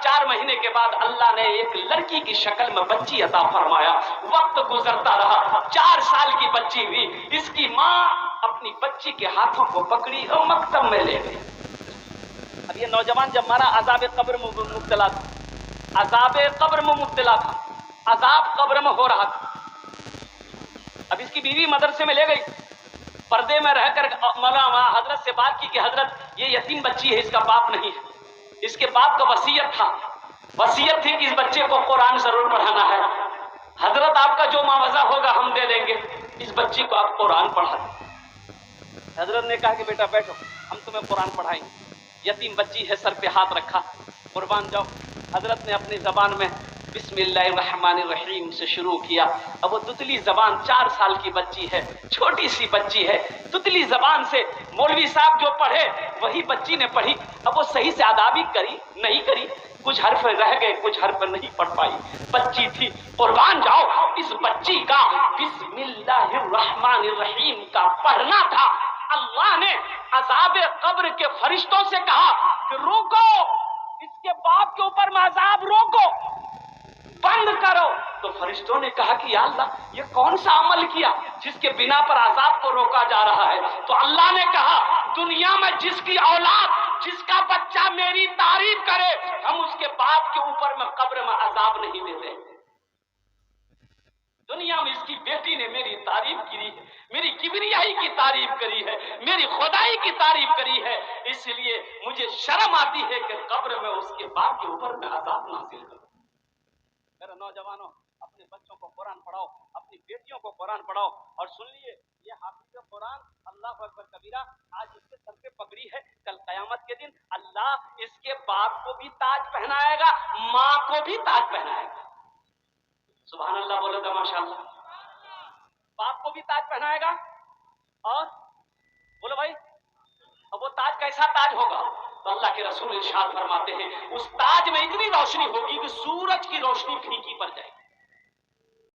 4 مہینے کے بعد اللہ نے ایک لڑکی کی شکل میں بچی عطا فرمایا. وقت گزرتا رہا، 4 سال کی بچی ہوئی. اس کی ماں اپنی بچی کے ہاتھوں کو پکڑی اور مکتب میں لے گئی. اب یہ نوجوان جب مارا عذاب قبر میں مبتلا تھا، عذاب قبر میں مبتلا تھا، عذاب قبر میں ہو رہا تھا. اب اس کی بیوی مدرسے میں لے گئی، پردے میں رہ کر مولانا حضرت سے بات کی کہ حضرت یہ یتیم بچی ہے، اس کا باپ نہیں ہے. اس کے باپ کا وصیت تھا، وصیت تھی کہ اس بچے کو قرآن ضرور پڑھانا ہے. حضرت آپ کا جو معاوضہ ہوگا ہم دے دیں گے، اس بچی کو آپ قرآن پڑھا دیں. حضرت نے کہا کہ بیٹا بیٹھو، ہم تمہیں قرآن پڑھائیں گے. یتیم بچی ہے، سر پہ ہاتھ رکھا، قربان جاؤ. حضرت نے اپنی زبان میں بسم اللہ الرحمن الرحیم سے شروع کیا. اب وہ دتلی زبان، 4 سال کی بچی ہے، چھوٹی سی بچی ہے، دتلی زبان سے مولوی صاحب جو پڑھے وہی بچی نے پڑھی. اب وہ صحیح سے ادابی کری نہیں کری، کچھ حرف رہ گئے، کچھ حرف نہیں پڑھ پائی. بچی تھی، قربان جاؤ. اس بچی کا بسم اللہ الرحمن الرحیم کا پڑھنا تھا. اللہ نے عذاب قبر کے فرشتوں سے کہا کہ روکو، اس کے باپ کے اوپر میں عذاب روکو، بند کرو. تو فرشتوں نے کہا کہ یا اللہ یہ کون سا عمل کیا جس کے بنا پر عذاب کو روکا جا رہا ہے؟ تو اللہ نے کہا دنیا میں جس کی اولاد، جس کا بچہ میری تعریف کرے، ہم اس کے باپ کے اوپر میں قبر میں عذاب نہیں دیتے. دنیا میں اس کی بیٹی نے میری تعریف کی ہے، میری کبریائی کی تعریف کری ہے، میری خدائی کی تعریف کری ہے، اس لیے مجھے شرم آتی ہے کہ قبر میں اس کے باپ کے اوپر میں عذاب نازل کروں. میرے نوجوانوں، اپنے بچوں کو قرآن پڑھاؤ، اپنی بیٹیوں کو قرآن پڑھاؤ. اور سن لیے، یہ حافظ قرآن اللہ اکبر کبیرہ آج اس کے سر پہ پگڑی ہے، کل قیامت کے دن اللہ اس کے باپ کو بھی تاج پہنائے گا، ماں کو بھی تاج پہنائے گا. سبحان اللہ بولو تو ماشاء اللہ. باپ کو بھی تاج پہنائے گا، اور بولو بھائی اب وہ تاج کیسا تاج ہوگا؟ تو اللہ کے رسول ارشاد فرماتے ہیں اس تاج میں اتنی روشنی ہوگی کہ سورج کی روشنی پھیکی پڑ جائے گی.